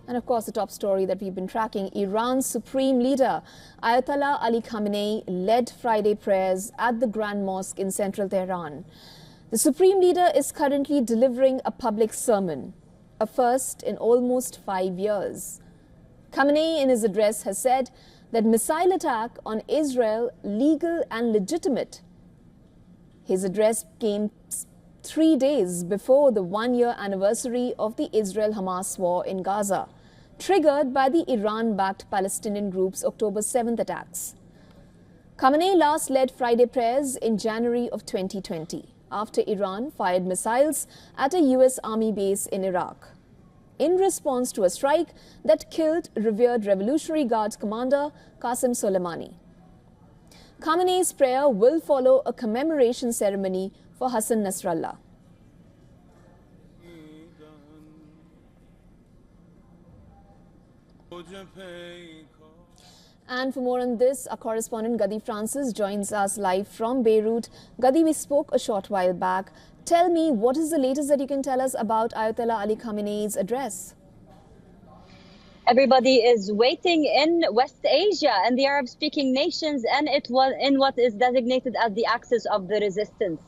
And of course, the top story that we've been tracking, Iran's supreme leader, Ayatollah Ali Khamenei, led Friday prayers at the Grand Mosque in central Tehran. The supreme leader is currently delivering a public sermon, a first in almost 5 years. Khamenei, in his address, has said that missile attack on Israel legal and legitimate. His address came 3 days before the one-year anniversary of the Israel-Hamas war in Gaza, triggered by the Iran-backed Palestinian group's October 7th attacks. Khamenei last led Friday prayers in January of 2020, after Iran fired missiles at a US Army base in Iraq, in response to a strike that killed revered Revolutionary Guards commander Qasem Soleimani. Khamenei's prayer will follow a commemoration ceremony for Hassan Nasrallah. And for more on this, our correspondent Gadi Francis joins us live from Beirut. Gadi, we spoke a short while back. Tell me, what is the latest that you can tell us about Ayatollah Ali Khamenei's address? Everybody is waiting in West Asia and the Arab-speaking nations, and it was in what is designated as the axis of the resistance.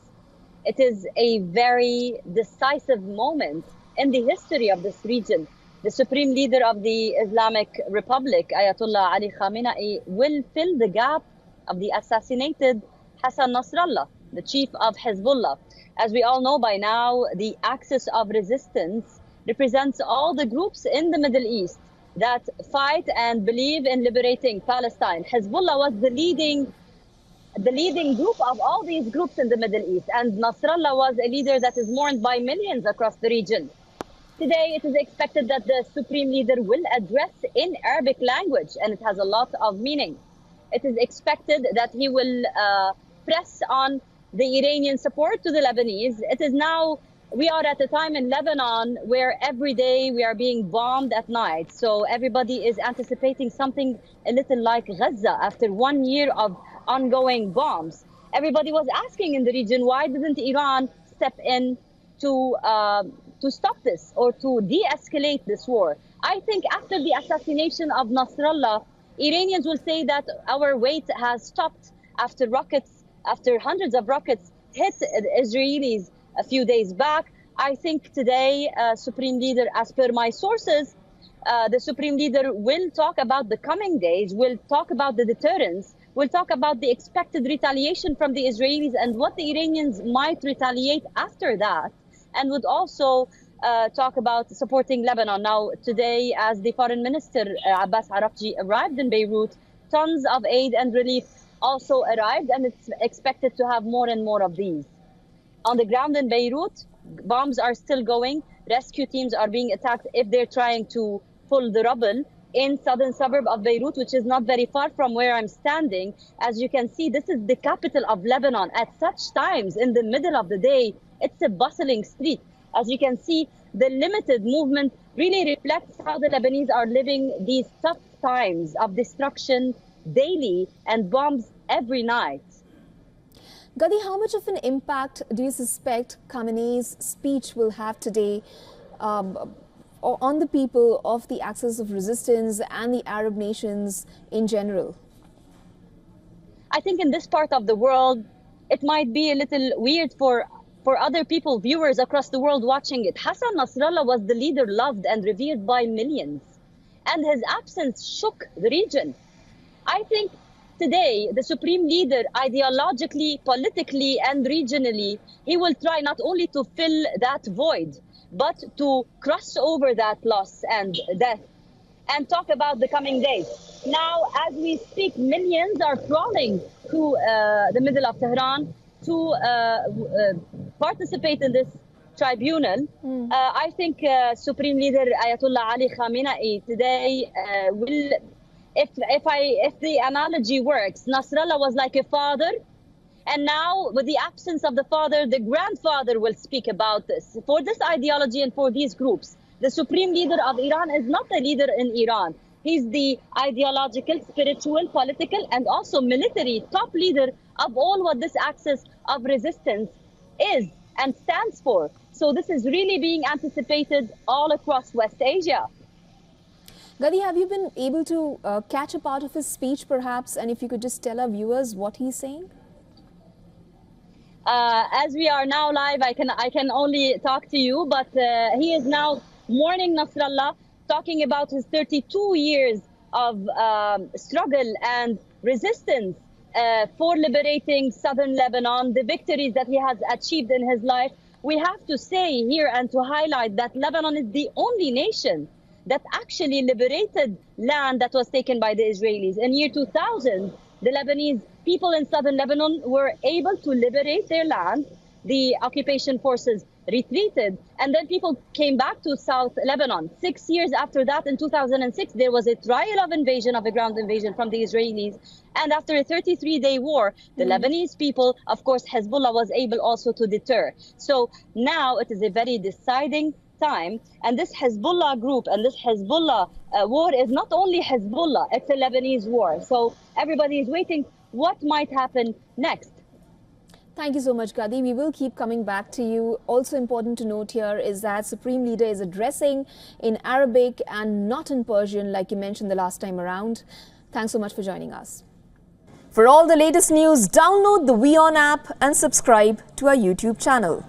It is a very decisive moment in the history of this region. The supreme leader of the Islamic Republic, Ayatollah Ali Khamenei, will fill the gap of the assassinated Hassan Nasrallah, the chief of Hezbollah. As we all know by now, the axis of resistance represents all the groups in the Middle East that fight and believe in liberating Palestine. Hezbollah was the leading group of all these groups in the Middle East, and Nasrallah was a leader that is mourned by millions across the region. Today, it is expected that the supreme leader will address in Arabic language, and it has a lot of meaning. It is expected that he will press on the Iranian support to the Lebanese. It is now, we are at a time in Lebanon where every day we are being bombed at night. So everybody is anticipating something a little like Gaza after 1 year of ongoing bombs. Everybody was asking in the region, why didn't Iran step in to stop this or to de-escalate this war? I think after the assassination of Nasrallah, Iranians will say that our wait has stopped after hundreds of rockets hit the Israelis a few days back. I think today, Supreme Leader, as per my sources, the Supreme Leader will talk about the coming days, will talk about the deterrence, will talk about the expected retaliation from the Israelis and what the Iranians might retaliate after that, and would also talk about supporting Lebanon. Now, today, as the Foreign Minister Abbas Araqji arrived in Beirut, tons of aid and relief also arrived, and it's expected to have more and more of these. On the ground in Beirut, bombs are still going. Rescue teams are being attacked if they're trying to pull the rubble in southern suburb of Beirut, which is not very far from where I'm standing. As you can see, this is the capital of Lebanon. At such times, in the middle of the day, it's a bustling street. As you can see, the limited movement really reflects how the Lebanese are living these tough times of destruction daily and bombs every night. Gadi, how much of an impact do you suspect Khamenei's speech will have today on the people of the axis of resistance and the Arab nations in general? I think in this part of the world, it might be a little weird for other people, viewers across the world watching it. Hassan Nasrallah was the leader loved and revered by millions, and his absence shook the region. I think today, the supreme leader, ideologically, politically, and regionally, he will try not only to fill that void, but to cross over that loss and death and talk about the coming days. Now, as we speak, millions are crawling to the middle of Tehran to participate in this tribunal. I think Supreme Leader Ayatollah Ali Khamenei today will, if the analogy works, Nasrallah was like a father, and now with the absence of the father, the grandfather will speak about this. For this ideology and for these groups, the Supreme Leader of Iran is not a leader in Iran. He's the ideological, spiritual, political, and also military top leader of all what this axis of resistance is and stands for. So this is really being anticipated all across West Asia. Gadi, have you been able to catch a part of his speech perhaps, and if you could just tell our viewers what he's saying? As we are now live, I can only talk to you, but he is now mourning Nasrallah, talking about his 32 years of struggle and resistance for liberating southern Lebanon, the victories that he has achieved in his life. We have to say here and to highlight that Lebanon is the only nation that actually liberated land that was taken by the Israelis. In year 2000, the Lebanese people in southern Lebanon were able to liberate their land. The occupation forces retreated, and then people came back to South Lebanon. 6 years after that, in 2006, there was a trial of invasion, of a ground invasion from the Israelis. And after a 33-day war, the Lebanese people, of course, Hezbollah was able also to deter. So now it is a very deciding time, and this Hezbollah group and this Hezbollah war is not only Hezbollah, it's a Lebanese war. So everybody is waiting what might happen next. Thank you so much, Gadi. We will keep coming back to you. Also important to note here is that Supreme Leader is addressing in Arabic and not in Persian like you mentioned the last time around. Thanks so much for joining us. For all the latest news, download the WION app and subscribe to our YouTube channel.